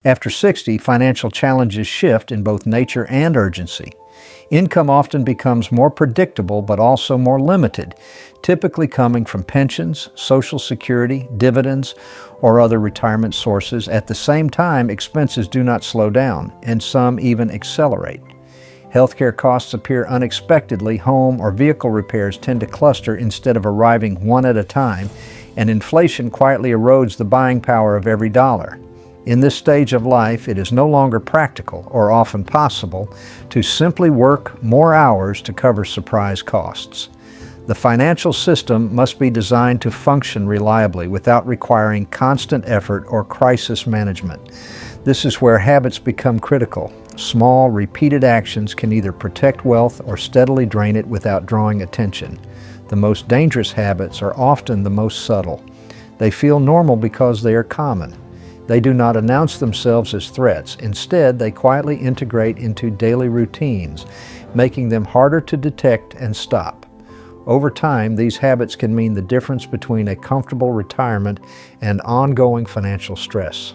After 60, financial challenges shift in both nature and urgency. Income often becomes more predictable but also more limited, typically coming from pensions, Social Security, dividends, or other retirement sources. At the same time, expenses do not slow down, and some even accelerate. Healthcare costs appear unexpectedly, home or vehicle repairs tend to cluster instead of arriving one at a time, and inflation quietly erodes the buying power of every dollar. In this stage of life, it is no longer practical or often possible to simply work more hours to cover surprise costs. The financial system must be designed to function reliably without requiring constant effort or crisis management. This is where habits become critical. Small, repeated actions can either protect wealth or steadily drain it without drawing attention. The most dangerous habits are often the most subtle. They feel normal because they are common. They do not announce themselves as threats. Instead, they quietly integrate into daily routines, making them harder to detect and stop. Over time, these habits can mean the difference between a comfortable retirement and ongoing financial stress.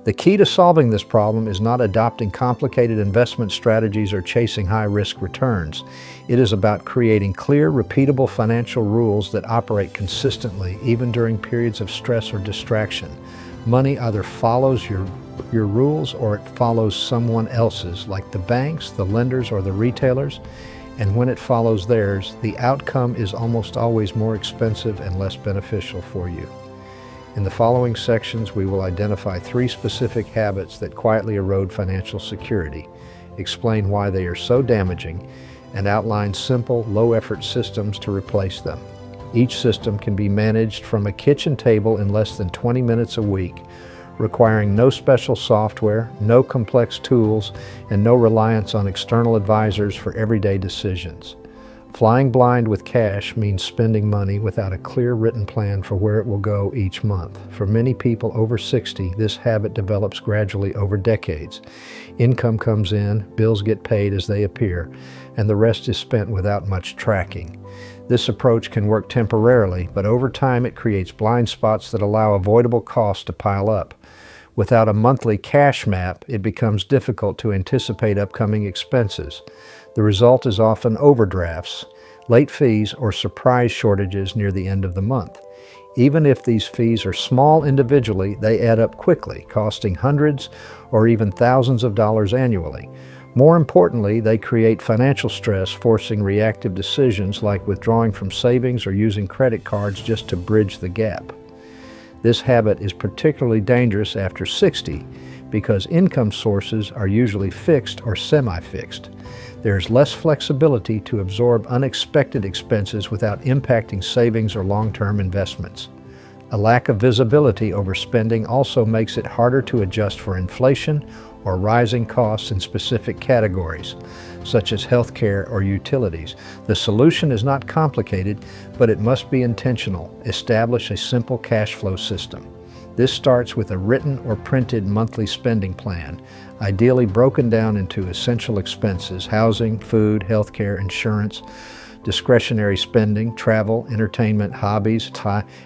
The key to solving this problem is not adopting complicated investment strategies or chasing high-risk returns. It is about creating clear, repeatable financial rules that operate consistently, even during periods of stress or distraction. Money either follows your rules or it follows someone else's, like the banks, the lenders, or the retailers. And when it follows theirs, the outcome is almost always more expensive and less beneficial for you. In the following sections, we will identify 3 specific habits that quietly erode financial security, explain why they are so damaging, and outline simple, low-effort systems to replace them. Each system can be managed from a kitchen table in less than 20 minutes a week, requiring no special software, no complex tools, and no reliance on external advisors for everyday decisions. Flying blind with cash means spending money without a clear written plan for where it will go each month. For many people over 60, this habit develops gradually over decades. Income comes in, bills get paid as they appear, and the rest is spent without much tracking. This approach can work temporarily, but over time it creates blind spots that allow avoidable costs to pile up. Without a monthly cash map, it becomes difficult to anticipate upcoming expenses. The result is often overdrafts, late fees, or surprise shortages near the end of the month. Even if these fees are small individually, they add up quickly, costing hundreds or even thousands of dollars annually. More importantly, they create financial stress, forcing reactive decisions like withdrawing from savings or using credit cards just to bridge the gap. This habit is particularly dangerous after 60 because income sources are usually fixed or semi-fixed. There is less flexibility to absorb unexpected expenses without impacting savings or long-term investments. A lack of visibility over spending also makes it harder to adjust for inflation or rising costs in specific categories, such as healthcare or utilities. The solution is not complicated, but it must be intentional. Establish a simple cash flow system. This starts with a written or printed monthly spending plan, ideally broken down into essential expenses: housing, food, healthcare, insurance, discretionary spending, travel, entertainment, hobbies,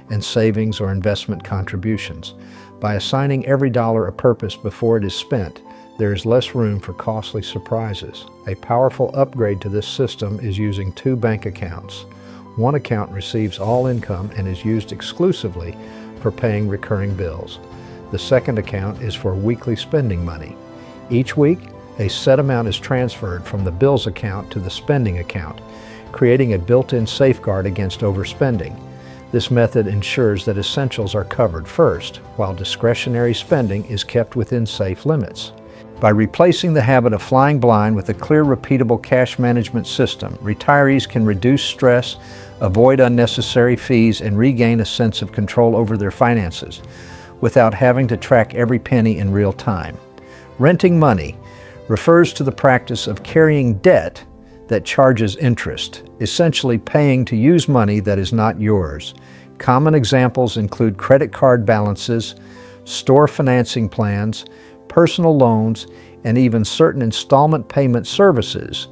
and savings or investment contributions. By assigning every dollar a purpose before it is spent, there is less room for costly surprises. A powerful upgrade to this system is using 2 bank accounts. One account receives all income and is used exclusively for paying recurring bills. The second account is for weekly spending money. Each week, a set amount is transferred from the bills account to the spending account, creating a built-in safeguard against overspending. This method ensures that essentials are covered first, while discretionary spending is kept within safe limits. By replacing the habit of flying blind with a clear, repeatable cash management system, retirees can reduce stress, avoid unnecessary fees, and regain a sense of control over their finances without having to track every penny in real time. Renting money refers to the practice of carrying debt that charges interest, essentially paying to use money that is not yours. Common examples include credit card balances, store financing plans, personal loans, and even certain installment payment services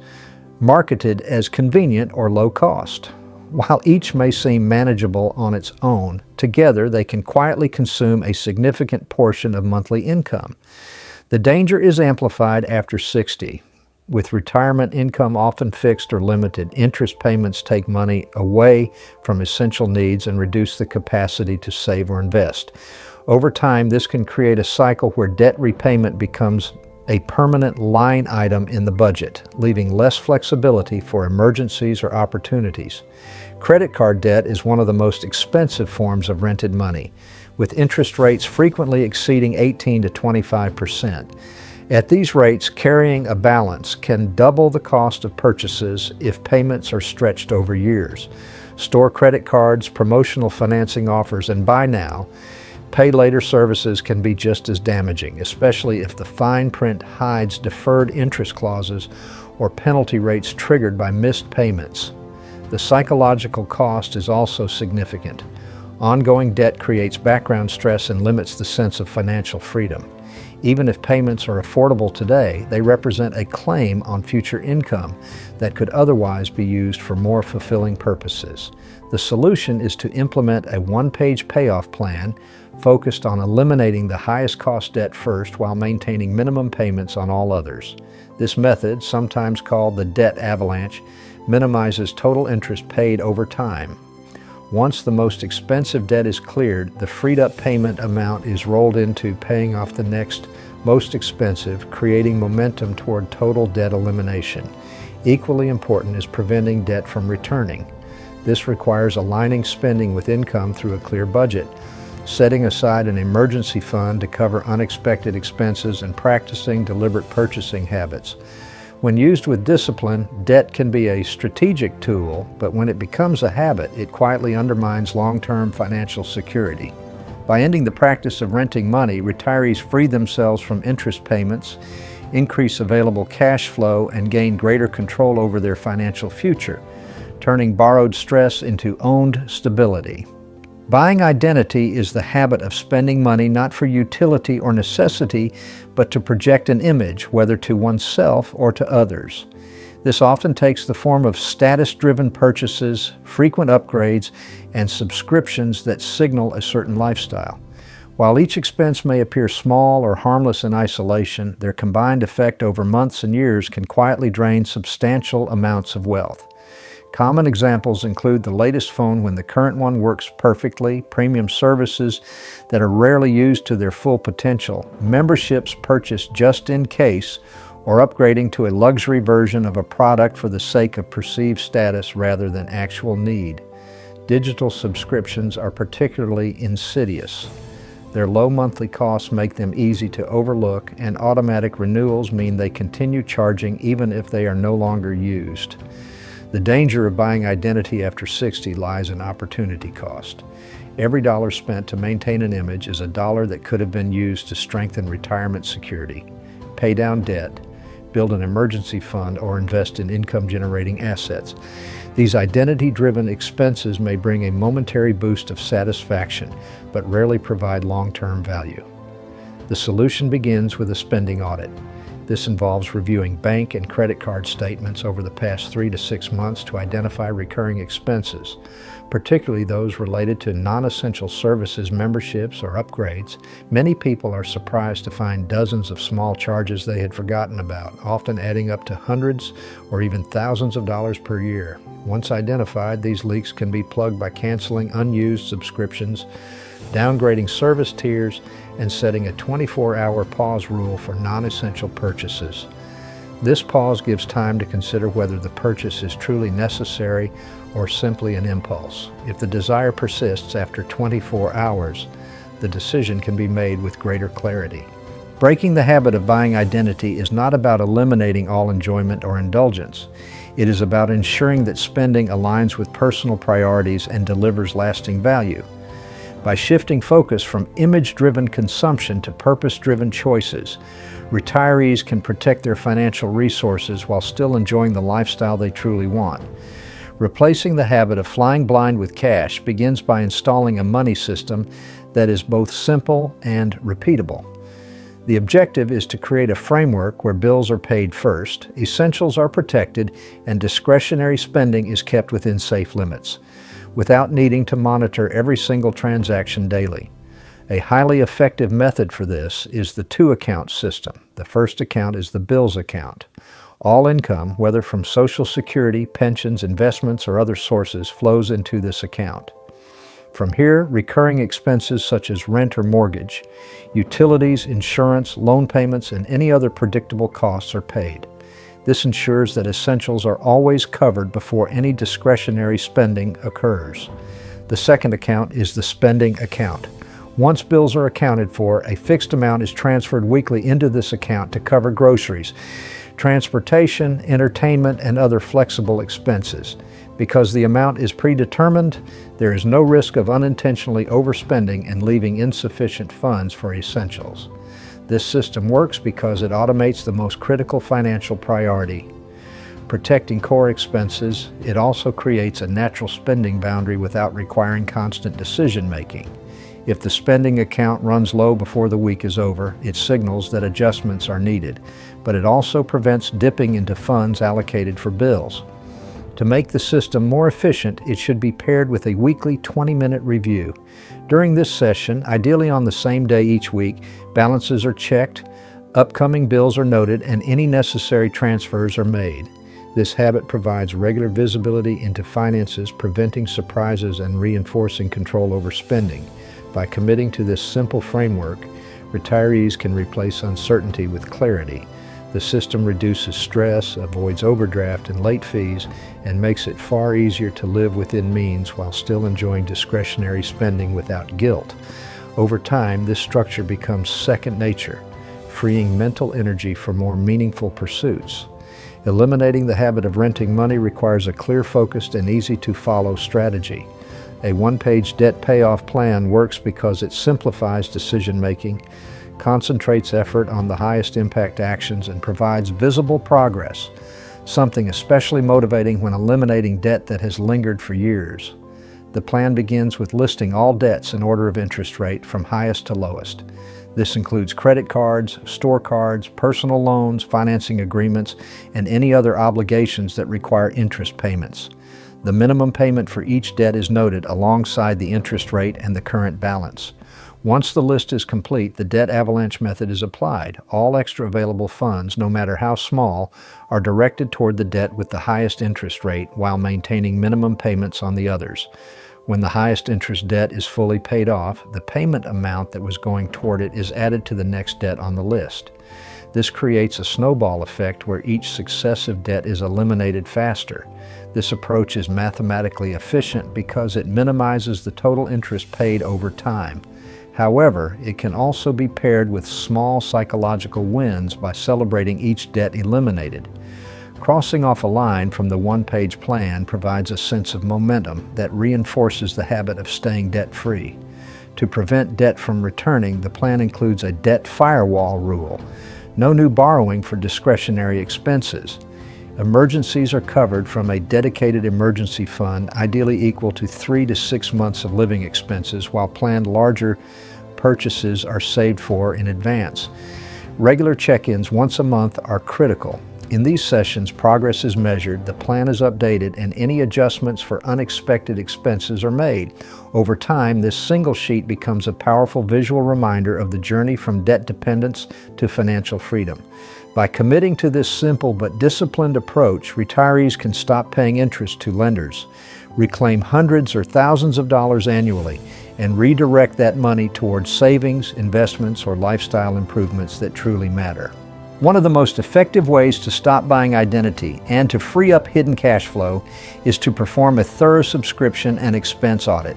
marketed as convenient or low cost. While each may seem manageable on its own, together they can quietly consume a significant portion of monthly income. The danger is amplified after 60. With retirement income often fixed or limited, interest payments take money away from essential needs and reduce the capacity to save or invest. Over time, this can create a cycle where debt repayment becomes a permanent line item in the budget, leaving less flexibility for emergencies or opportunities. Credit card debt is one of the most expensive forms of rented money, with interest rates frequently exceeding 18 to 25%. At these rates, carrying a balance can double the cost of purchases if payments are stretched over years. Store credit cards, promotional financing offers, and buy now, pay later services can be just as damaging, especially if the fine print hides deferred interest clauses or penalty rates triggered by missed payments. The psychological cost is also significant. Ongoing debt creates background stress and limits the sense of financial freedom. Even if payments are affordable today, they represent a claim on future income that could otherwise be used for more fulfilling purposes. The solution is to implement a one-page payoff plan focused on eliminating the highest cost debt first while maintaining minimum payments on all others. This method, sometimes called the debt avalanche, minimizes total interest paid over time. Once the most expensive debt is cleared, the freed up payment amount is rolled into paying off the next most expensive, creating momentum toward total debt elimination. Equally important is preventing debt from returning. This requires aligning spending with income through a clear budget, setting aside an emergency fund to cover unexpected expenses, and practicing deliberate purchasing habits. When used with discipline, debt can be a strategic tool, but when it becomes a habit, it quietly undermines long-term financial security. By ending the practice of renting money, retirees free themselves from interest payments, increase available cash flow, and gain greater control over their financial future, turning borrowed stress into owned stability. Buying identity is the habit of spending money not for utility or necessity, but to project an image, whether to oneself or to others. This often takes the form of status-driven purchases, frequent upgrades, and subscriptions that signal a certain lifestyle. While each expense may appear small or harmless in isolation, their combined effect over months and years can quietly drain substantial amounts of wealth. Common examples include the latest phone when the current one works perfectly, premium services that are rarely used to their full potential, memberships purchased just in case, or upgrading to a luxury version of a product for the sake of perceived status rather than actual need. Digital subscriptions are particularly insidious. Their low monthly costs make them easy to overlook, and automatic renewals mean they continue charging even if they are no longer used. The danger of buying identity after 60 lies in opportunity cost. Every dollar spent to maintain an image is a dollar that could have been used to strengthen retirement security, pay down debt, build an emergency fund, or invest in income-generating assets. These identity-driven expenses may bring a momentary boost of satisfaction, but rarely provide long-term value. The solution begins with a spending audit. This involves reviewing bank and credit card statements over the past 3 to 6 months to identify recurring expenses, particularly those related to non-essential services, memberships, or upgrades. Many people are surprised to find dozens of small charges they had forgotten about, often adding up to hundreds or even thousands of dollars per year. Once identified, these leaks can be plugged by canceling unused subscriptions, downgrading service tiers, and setting a 24-hour pause rule for non-essential purchases. This pause gives time to consider whether the purchase is truly necessary or simply an impulse. If the desire persists after 24 hours, the decision can be made with greater clarity. Breaking the habit of buying identity is not about eliminating all enjoyment or indulgence. It is about ensuring that spending aligns with personal priorities and delivers lasting value. By shifting focus from image-driven consumption to purpose-driven choices, retirees can protect their financial resources while still enjoying the lifestyle they truly want. Replacing the habit of flying blind with cash begins by installing a money system that is both simple and repeatable. The objective is to create a framework where bills are paid first, essentials are protected, and discretionary spending is kept within safe limits, without needing to monitor every single transaction daily. A highly effective method for this is the two-account system. The first account is the bills account. All income, whether from Social Security, pensions, investments, or other sources, flows into this account. From here, recurring expenses such as rent or mortgage, utilities, insurance, loan payments, and any other predictable costs are paid. This ensures that essentials are always covered before any discretionary spending occurs. The second account is the spending account. Once bills are accounted for, a fixed amount is transferred weekly into this account to cover groceries, transportation, entertainment, and other flexible expenses. Because the amount is predetermined, there is no risk of unintentionally overspending and leaving insufficient funds for essentials. This system works because it automates the most critical financial priority. Protecting core expenses, it also creates a natural spending boundary without requiring constant decision-making. If the spending account runs low before the week is over, it signals that adjustments are needed, but it also prevents dipping into funds allocated for bills. To make the system more efficient, it should be paired with a weekly 20-minute review. During this session, ideally on the same day each week, balances are checked, upcoming bills are noted, and any necessary transfers are made. This habit provides regular visibility into finances, preventing surprises and reinforcing control over spending. By committing to this simple framework, retirees can replace uncertainty with clarity. The system reduces stress, avoids overdraft and late fees, and makes it far easier to live within means while still enjoying discretionary spending without guilt. Over time, this structure becomes second nature, freeing mental energy for more meaningful pursuits. Eliminating the habit of renting money requires a clear, focused, and easy-to-follow strategy. A one-page debt payoff plan works because it simplifies decision-making, concentrates effort on the highest impact actions, and provides visible progress, something especially motivating when eliminating debt that has lingered for years. The plan begins with listing all debts in order of interest rate from highest to lowest. This includes credit cards, store cards, personal loans, financing agreements, and any other obligations that require interest payments. The minimum payment for each debt is noted alongside the interest rate and the current balance. Once the list is complete, the debt avalanche method is applied. All extra available funds, no matter how small, are directed toward the debt with the highest interest rate while maintaining minimum payments on the others. When the highest interest debt is fully paid off, the payment amount that was going toward it is added to the next debt on the list. This creates a snowball effect where each successive debt is eliminated faster. This approach is mathematically efficient because it minimizes the total interest paid over time. However, it can also be paired with small psychological wins by celebrating each debt eliminated. Crossing off a line from the one-page plan provides a sense of momentum that reinforces the habit of staying debt-free. To prevent debt from returning, the plan includes a debt firewall rule. No new borrowing for discretionary expenses. Emergencies are covered from a dedicated emergency fund, ideally equal to 3 to 6 months of living expenses, while planned larger purchases are saved for in advance. Regular check-ins once a month are critical. In these sessions, progress is measured, the plan is updated, and any adjustments for unexpected expenses are made. Over time, this single sheet becomes a powerful visual reminder of the journey from debt dependence to financial freedom. By committing to this simple but disciplined approach, retirees can stop paying interest to lenders, reclaim hundreds or thousands of dollars annually, and redirect that money towards savings, investments, or lifestyle improvements that truly matter. One of the most effective ways to stop buying identity and to free up hidden cash flow is to perform a thorough subscription and expense audit.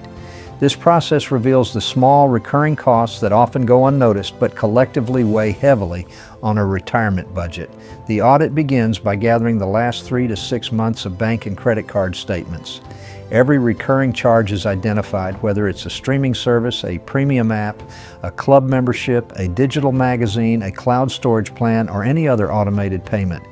This process reveals the small recurring costs that often go unnoticed but collectively weigh heavily on a retirement budget. The audit begins by gathering the last 3 to 6 months of bank and credit card statements. Every recurring charge is identified, whether it's a streaming service, a premium app, a club membership, a digital magazine, a cloud storage plan, or any other automated payment.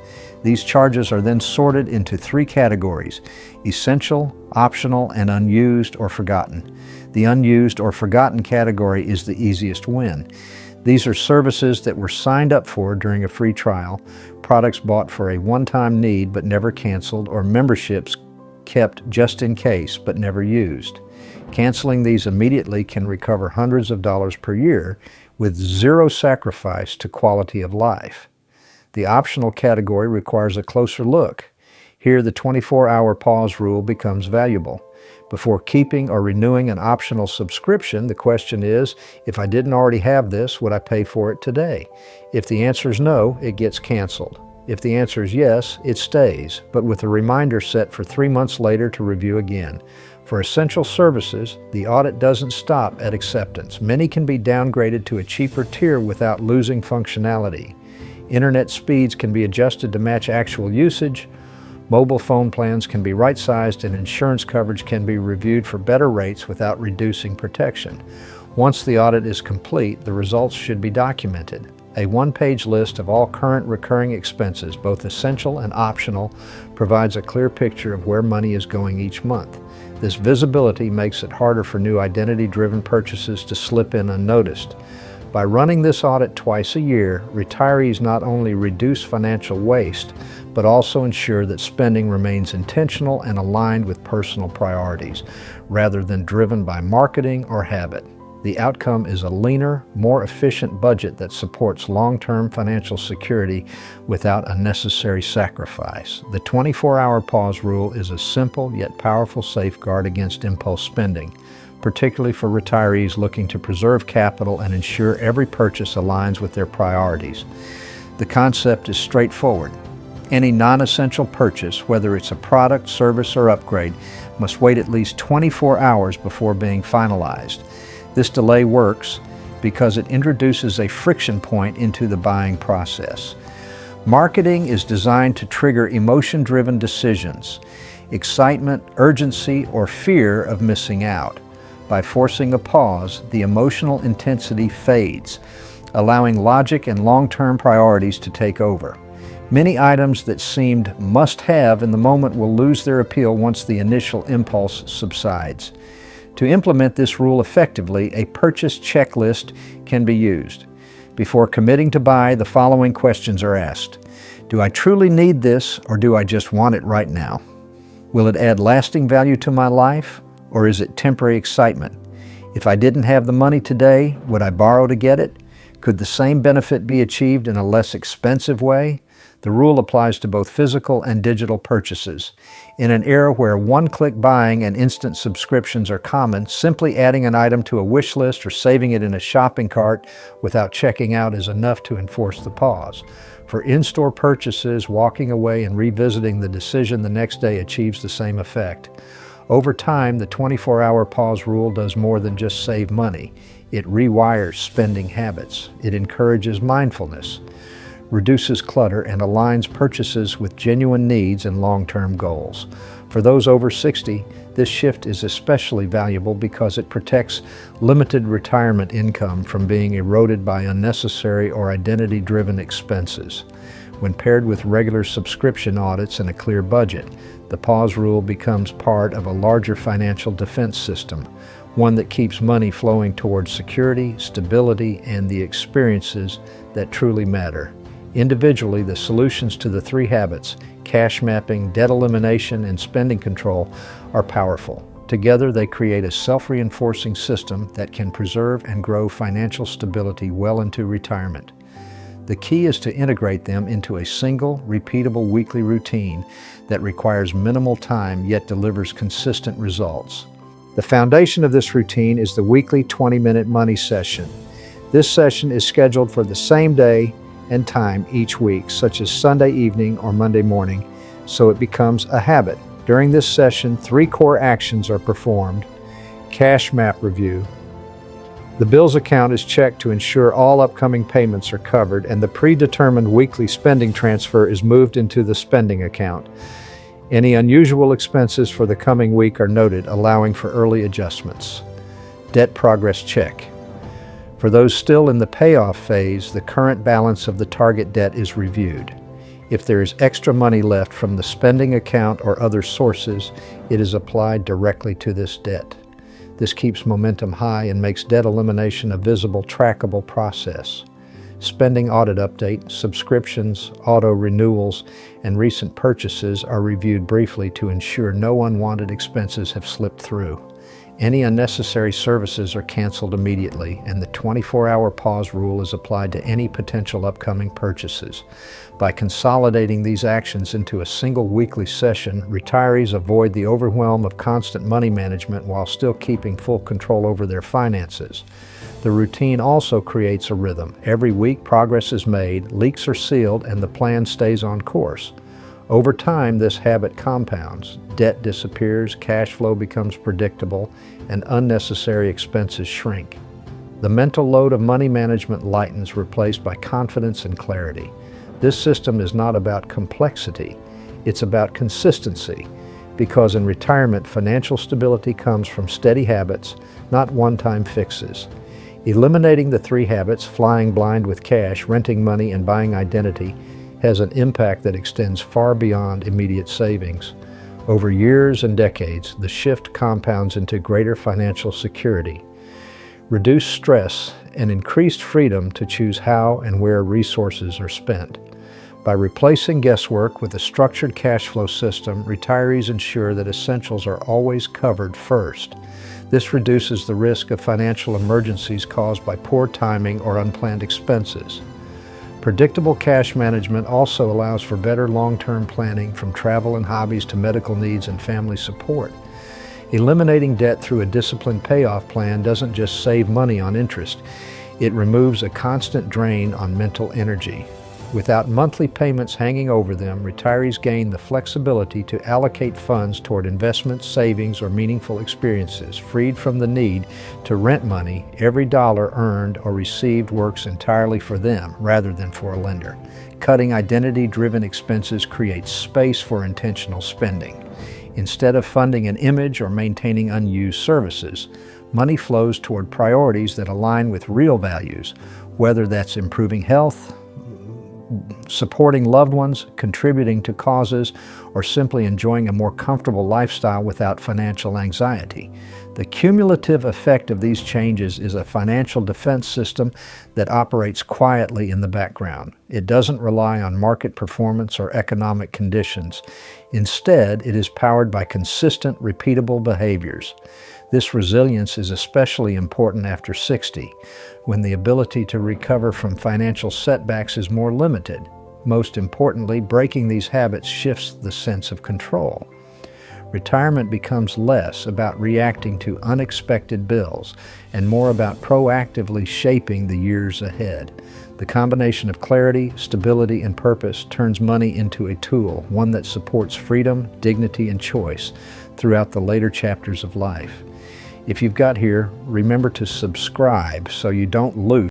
These charges are then sorted into 3 categories: essential, optional, and unused or forgotten. The unused or forgotten category is the easiest win. These are services that were signed up for during a free trial, products bought for a one-time need but never canceled, or memberships kept just in case but never used. Canceling these immediately can recover hundreds of dollars per year with zero sacrifice to quality of life. The optional category requires a closer look. Here, the 24-hour pause rule becomes valuable. Before keeping or renewing an optional subscription, the question is, if I didn't already have this, would I pay for it today? If the answer is no, it gets canceled. If the answer is yes, it stays, but with a reminder set for 3 months later to review again. For essential services, the audit doesn't stop at acceptance. Many can be downgraded to a cheaper tier without losing functionality. Internet speeds can be adjusted to match actual usage. Mobile phone plans can be right-sized, and insurance coverage can be reviewed for better rates without reducing protection. Once the audit is complete, the results should be documented. A one-page list of all current recurring expenses, both essential and optional, provides a clear picture of where money is going each month. This visibility makes it harder for new identity-driven purchases to slip in unnoticed. By running this audit twice a year, retirees not only reduce financial waste, but also ensure that spending remains intentional and aligned with personal priorities, rather than driven by marketing or habit. The outcome is a leaner, more efficient budget that supports long-term financial security without unnecessary sacrifice. The 24-hour pause rule is a simple yet powerful safeguard against impulse spending, particularly for retirees looking to preserve capital and ensure every purchase aligns with their priorities. The concept is straightforward. Any non-essential purchase, whether it's a product, service, or upgrade, must wait at least 24 hours before being finalized. This delay works because it introduces a friction point into the buying process. Marketing is designed to trigger emotion-driven decisions, excitement, urgency, or fear of missing out. By forcing a pause, the emotional intensity fades, allowing logic and long-term priorities to take over. Many items that seemed must-have in the moment will lose their appeal once the initial impulse subsides. To implement this rule effectively, a purchase checklist can be used. Before committing to buy, the following questions are asked. Do I truly need this, or do I just want it right now? Will it add lasting value to my life, or is it temporary excitement? If I didn't have the money today, would I borrow to get it? Could the same benefit be achieved in a less expensive way? The rule applies to both physical and digital purchases. In an era where one-click buying and instant subscriptions are common, simply adding an item to a wish list or saving it in a shopping cart without checking out is enough to enforce the pause. For in-store purchases, walking away and revisiting the decision the next day achieves the same effect. Over time, the 24-hour pause rule does more than just save money. It rewires spending habits. It encourages mindfulness, reduces clutter, and aligns purchases with genuine needs and long-term goals. For those over 60, this shift is especially valuable because it protects limited retirement income from being eroded by unnecessary or identity-driven expenses. When paired with regular subscription audits and a clear budget, the pause rule becomes part of a larger financial defense system, one that keeps money flowing towards security, stability, and the experiences that truly matter. Individually, the solutions to the three habits, cash mapping, debt elimination, and spending control, are powerful. Together, they create a self-reinforcing system that can preserve and grow financial stability well into retirement. The key is to integrate them into a single, repeatable weekly routine that requires minimal time yet delivers consistent results. The foundation of this routine is the weekly 20-minute money session. This session is scheduled for the same day and time each week, such as Sunday evening or Monday morning, so it becomes a habit. During this session, 3 core actions are performed. Cash map review. The bills account is checked to ensure all upcoming payments are covered, and the predetermined weekly spending transfer is moved into the spending account. Any unusual expenses for the coming week are noted, allowing for early adjustments. Debt progress check. For those still in the payoff phase, the current balance of the target debt is reviewed. If there is extra money left from the spending account or other sources, it is applied directly to this debt. This keeps momentum high and makes debt elimination a visible, trackable process. Spending audit update, subscriptions, auto renewals, and recent purchases are reviewed briefly to ensure no unwanted expenses have slipped through. Any unnecessary services are canceled immediately, and the 24-hour pause rule is applied to any potential upcoming purchases. By consolidating these actions into a single weekly session, retirees avoid the overwhelm of constant money management while still keeping full control over their finances. The routine also creates a rhythm. Every week, progress is made, leaks are sealed, and the plan stays on course. Over time, this habit compounds. Debt disappears, cash flow becomes predictable, and unnecessary expenses shrink. The mental load of money management lightens, replaced by confidence and clarity. This system is not about complexity, it's about consistency, because in retirement, financial stability comes from steady habits, not one-time fixes. Eliminating the three habits, flying blind with cash, renting money, and buying identity, has an impact that extends far beyond immediate savings. Over years and decades, the shift compounds into greater financial security, reduced stress, and increased freedom to choose how and where resources are spent. By replacing guesswork with a structured cash flow system, retirees ensure that essentials are always covered first. This reduces the risk of financial emergencies caused by poor timing or unplanned expenses. Predictable cash management also allows for better long-term planning, from travel and hobbies to medical needs and family support. Eliminating debt through a disciplined payoff plan doesn't just save money on interest, it removes a constant drain on mental energy. Without monthly payments hanging over them, retirees gain the flexibility to allocate funds toward investments, savings, or meaningful experiences. Freed from the need to rent money, every dollar earned or received works entirely for them rather than for a lender. Cutting identity-driven expenses creates space for intentional spending. Instead of funding an image or maintaining unused services, money flows toward priorities that align with real values, whether that's improving health, supporting loved ones, contributing to causes, or simply enjoying a more comfortable lifestyle without financial anxiety. The cumulative effect of these changes is a financial defense system that operates quietly in the background. It doesn't rely on market performance or economic conditions. Instead, it is powered by consistent, repeatable behaviors. This resilience is especially important after 60, when the ability to recover from financial setbacks is more limited. Most importantly, breaking these habits shifts the sense of control. Retirement becomes less about reacting to unexpected bills and more about proactively shaping the years ahead. The combination of clarity, stability, and purpose turns money into a tool, one that supports freedom, dignity, and choice throughout the later chapters of life. If you've got here, remember to subscribe so you don't lose